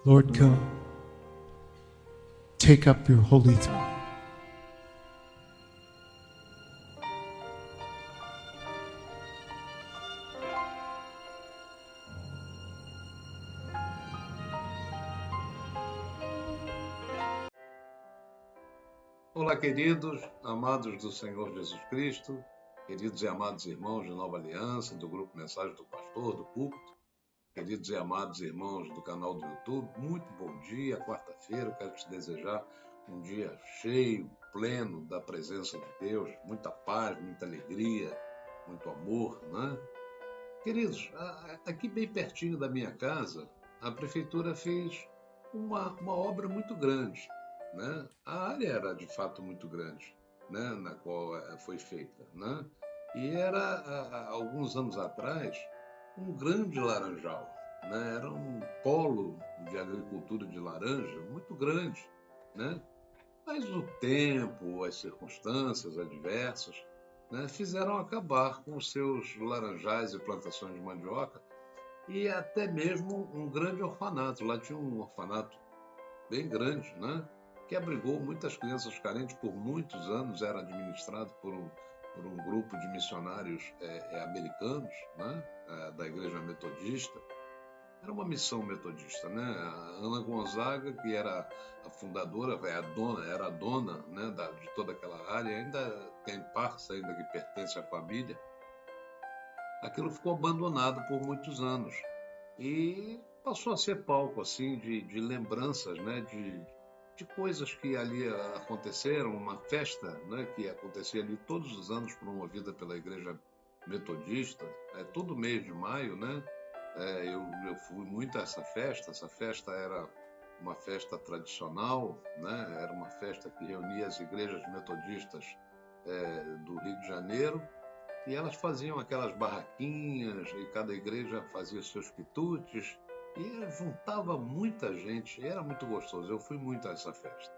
Lord, come. Take up your holy throne. Olá, queridos, amados do Senhor Jesus Cristo, queridos e amados irmãos de Nova Aliança, do Grupo Mensagem do Pastor, do Púlpito, queridos e amados irmãos do canal do YouTube, muito bom dia, quarta-feira, eu quero te desejar um dia cheio, pleno da presença de Deus, muita paz, muita alegria, muito amor, né? Queridos, aqui bem pertinho da minha casa, a prefeitura fez uma obra muito grande, né? A área era de fato muito grande, né? Na qual foi feita, né? E era, há alguns anos atrás, um grande laranjal, né? Era um polo de agricultura de laranja muito grande, né? Mas o tempo, as circunstâncias adversas, né, fizeram acabar com os seus laranjais e plantações de mandioca e até mesmo um grande orfanato. Lá tinha um orfanato bem grande, né, que abrigou muitas crianças carentes por muitos anos, era administrado por um grupo de missionários americanos, né, da Igreja Metodista. Era uma missão metodista, né? A Ana Gonzaga, que era a fundadora, era a dona, né, de toda aquela área, ainda tem partes ainda que pertence à família. Aquilo ficou abandonado por muitos anos e passou a ser palco assim de lembranças, né, de coisas que ali aconteceram, uma festa, né, que acontecia ali todos os anos, promovida pela Igreja Metodista, todo mês de maio, né? Eu fui muito a essa festa. Essa festa era uma festa tradicional, né? Era uma festa que reunia as igrejas metodistas do Rio de Janeiro, e elas faziam aquelas barraquinhas e cada igreja fazia seus quitutes e juntava muita gente, era muito gostoso. Eu fui muito a essa festa.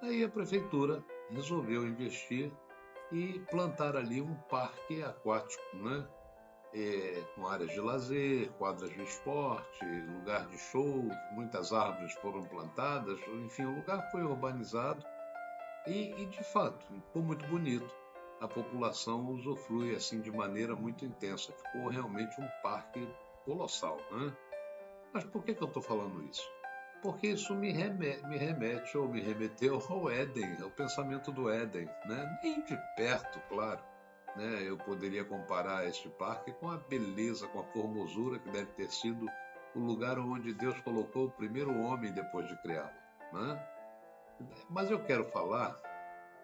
Aí a prefeitura resolveu investir e plantar ali um parque aquático, né? Com áreas de lazer, quadras de esporte, lugar de show, muitas árvores foram plantadas, enfim, o lugar foi urbanizado e de fato, ficou muito bonito. A população usufrui assim de maneira muito intensa, ficou realmente um parque colossal, né? Mas por que eu estou falando isso? Porque isso me remete ou me remeteu ao Éden, ao pensamento do Éden, né? Nem de perto, claro, né? Eu poderia comparar este parque com a beleza, com a formosura que deve ter sido o lugar onde Deus colocou o primeiro homem depois de criá-lo, né? Mas eu quero falar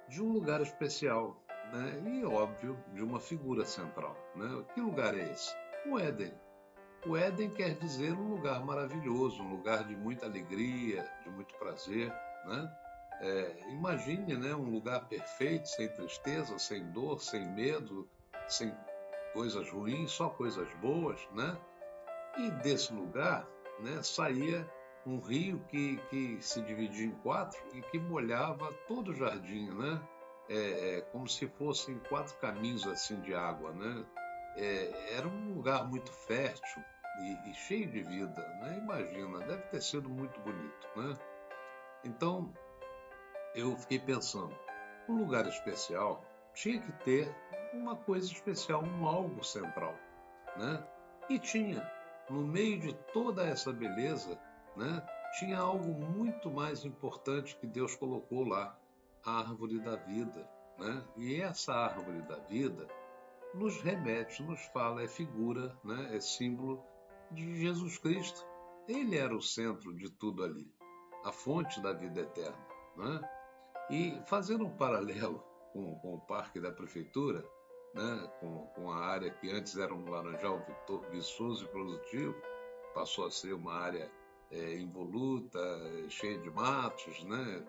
de um lugar especial, né? E, óbvio, de uma figura central, né? Que lugar é esse? O Éden. O Éden quer dizer um lugar maravilhoso, um lugar de muita alegria, de muito prazer, né? Imagine, né, um lugar perfeito, sem tristeza, sem dor, sem medo, sem coisas ruins, só coisas boas, né? E desse lugar, né, saía um rio que se dividia em quatro e que molhava todo o jardim, né? Como se fossem quatro caminhos assim de água, né? Era um lugar muito fértil e cheio de vida, né? Imagina, deve ter sido muito bonito, né? Então, eu fiquei pensando, um lugar especial tinha que ter uma coisa especial, um algo central, né? E tinha, no meio de toda essa beleza, né? Tinha algo muito mais importante que Deus colocou lá, a árvore da vida, né? E essa árvore da vida nos remete, nos fala, é figura, né? É símbolo de Jesus Cristo. Ele era o centro de tudo ali, a fonte da vida eterna, né? E fazendo um paralelo com o parque da prefeitura, né, com a área que antes era um laranjal viçoso e produtivo, passou a ser uma área involuta, cheia de matos, né,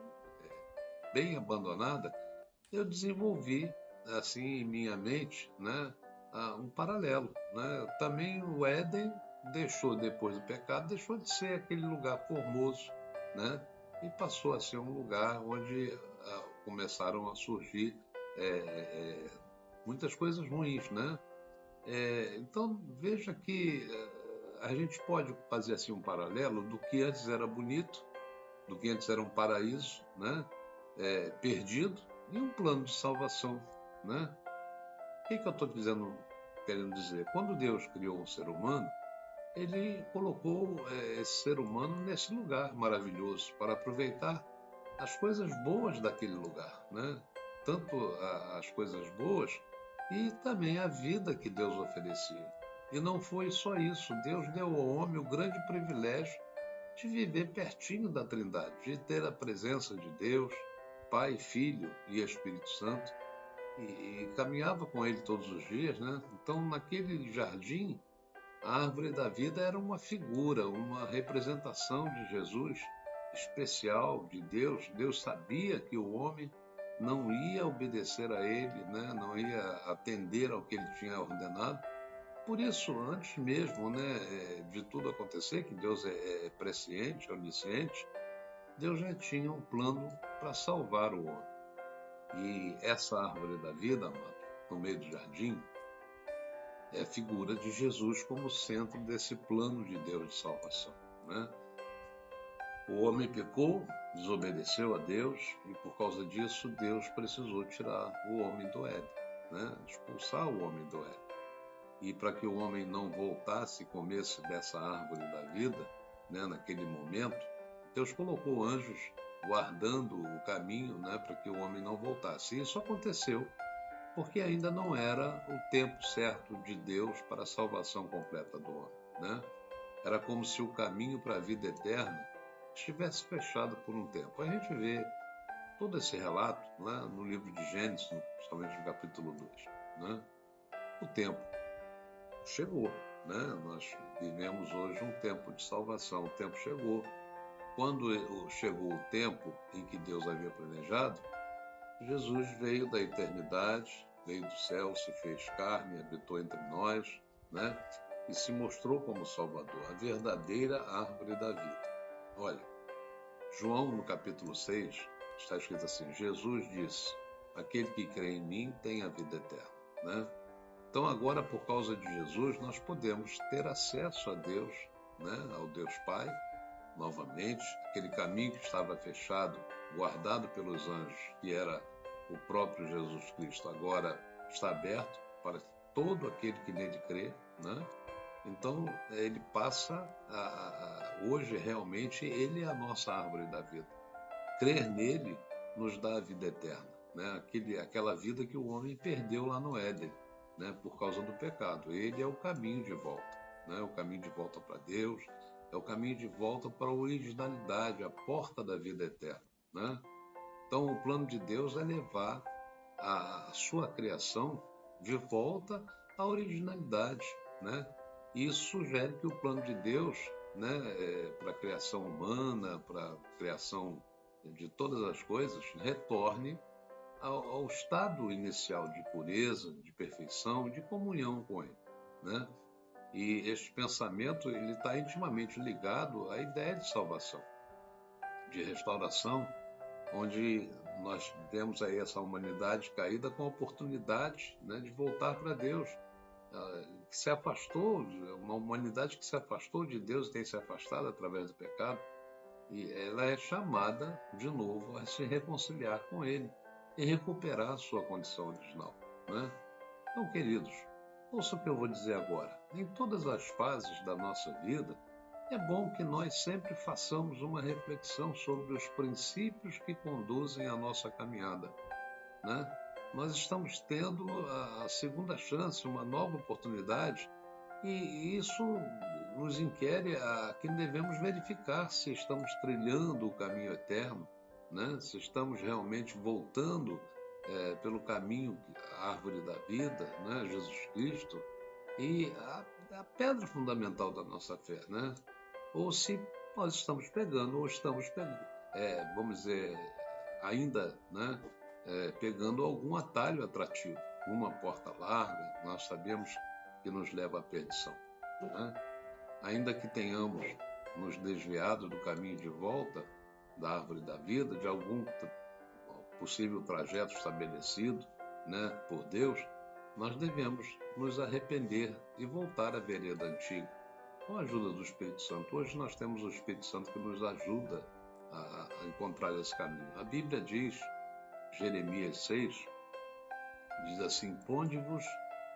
bem abandonada, eu desenvolvi assim em minha mente, né, um paralelo, né? Também o Éden deixou, depois do pecado, deixou de ser aquele lugar formoso, né? E passou a ser um lugar onde começaram a surgir muitas coisas ruins, né? Então veja que a gente pode fazer assim um paralelo do que antes era bonito, do que antes era um paraíso, né? Perdido, e um plano de salvação, né? O que eu estou querendo dizer? Quando Deus criou o ser humano, ele colocou esse ser humano nesse lugar maravilhoso para aproveitar as coisas boas daquele lugar, né? Tanto as coisas boas e também a vida que Deus oferecia. E não foi só isso, Deus deu ao homem o grande privilégio de viver pertinho da Trindade, de ter a presença de Deus, Pai, Filho e Espírito Santo, e caminhava com ele todos os dias, né? Então, naquele jardim, a árvore da vida era uma figura, uma representação de Jesus especial, de Deus. Deus sabia que o homem não ia obedecer a ele, né? Não ia atender ao que ele tinha ordenado. Por isso, antes mesmo, né, de tudo acontecer, que Deus é presciente, onisciente, Deus já tinha um plano para salvar o homem. E essa árvore da vida, amado, no meio do jardim, é a figura de Jesus como centro desse plano de Deus de salvação, né? O homem pecou, desobedeceu a Deus e por causa disso Deus precisou tirar o homem do Éden, né? Expulsar o homem do Éden. E para que o homem não voltasse e comesse dessa árvore da vida, né, naquele momento, Deus colocou anjos guardando o caminho, né, para que o homem não voltasse. E isso aconteceu porque ainda não era o tempo certo de Deus para a salvação completa do homem, né? Era como se o caminho para a vida eterna estivesse fechado por um tempo. A gente vê todo esse relato lá no livro de Gênesis, principalmente no capítulo 2, né? O tempo chegou, né? Nós vivemos hoje um tempo de salvação, o tempo chegou. Quando chegou o tempo em que Deus havia planejado, Jesus veio da eternidade, veio do céu, se fez carne, habitou entre nós, né? E se mostrou como Salvador, a verdadeira árvore da vida. Olha, João, no capítulo 6, está escrito assim: Jesus disse: aquele que crê em mim tem a vida eterna, né? Então, agora, por causa de Jesus, nós podemos ter acesso a Deus, né? Ao Deus Pai, novamente. Aquele caminho que estava fechado, guardado pelos anjos, que era o próprio Jesus Cristo, agora está aberto para todo aquele que nele crê, né? Então, ele passa hoje, realmente, ele é a nossa árvore da vida. Crer nele nos dá a vida eterna, né? Aquela vida que o homem perdeu lá no Éden, né? Por causa do pecado. Ele é o caminho de volta, né? O caminho de volta para Deus, é o caminho de volta para a originalidade, a porta da vida eterna, né? Então, o plano de Deus é levar a sua criação de volta à originalidade, né? Isso sugere que o plano de Deus, né, para a criação humana, para a criação de todas as coisas, retorne ao estado inicial de pureza, de perfeição, de comunhão com Ele, né? E este pensamento ele está intimamente ligado à ideia de salvação, de restauração, onde nós temos aí essa humanidade caída com a oportunidade, né, de voltar para Deus, que se afastou, uma humanidade que se afastou de Deus e tem se afastado através do pecado, e ela é chamada de novo a se reconciliar com Ele e recuperar a sua condição original, né? Então, queridos, ouça o que eu vou dizer agora. Em todas as fases da nossa vida, é bom que nós sempre façamos uma reflexão sobre os princípios que conduzem a nossa caminhada, né? Nós estamos tendo a segunda chance, uma nova oportunidade, e isso nos inquere a que devemos verificar se estamos trilhando o caminho eterno, né? Se estamos realmente voltando pelo caminho, a árvore da vida, né? Jesus Cristo, e a pedra fundamental da nossa fé, né? Ou se nós estamos pegando, ou estamos pegando, vamos dizer, ainda, né, pegando algum atalho atrativo, uma porta larga, nós sabemos que nos leva à perdição, né? Ainda que tenhamos nos desviado do caminho de volta da árvore da vida, de algum possível trajeto estabelecido, né, por Deus, nós devemos nos arrepender e voltar à vereda antiga, com a ajuda do Espírito Santo. Hoje nós temos o Espírito Santo que nos ajuda a encontrar esse caminho. A Bíblia diz, Jeremias 6, diz assim: ponde-vos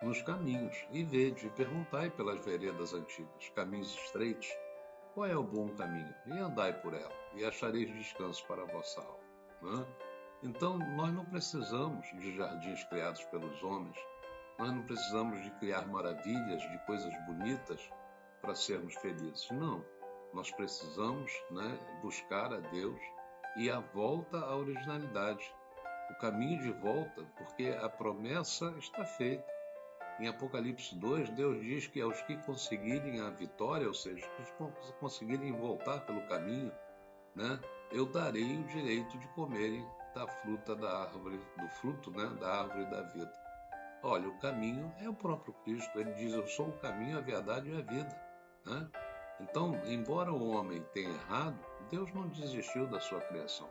nos caminhos e vede, e perguntai pelas veredas antigas, caminhos estreitos, qual é o bom caminho? E andai por ela, e achareis descanso para a vossa alma. Né? Então, nós não precisamos de jardins criados pelos homens, nós não precisamos de criar maravilhas, de coisas bonitas para sermos felizes. Não, nós precisamos, né, buscar a Deus e a volta à originalidade. O caminho de volta, porque a promessa está feita. Em Apocalipse 2, Deus diz que aos que conseguirem a vitória, ou seja, os que conseguirem voltar pelo caminho, né, eu darei o direito de comerem da fruta da árvore, do fruto, né, da árvore da vida. Olha, o caminho é o próprio Cristo. Ele diz: eu sou o caminho, a verdade e a vida. Né? Então, embora o homem tenha errado, Deus não desistiu da sua criação.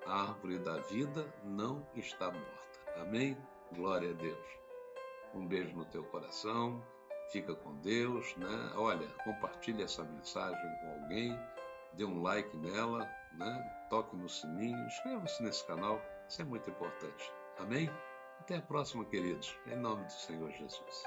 A árvore da vida não está morta. Amém? Glória a Deus. Um beijo no teu coração, fica com Deus, né? Olha, compartilhe essa mensagem com alguém, dê um like nela, né? Toque no sininho, inscreva-se nesse canal, isso é muito importante. Amém? Até a próxima, queridos, em nome do Senhor Jesus.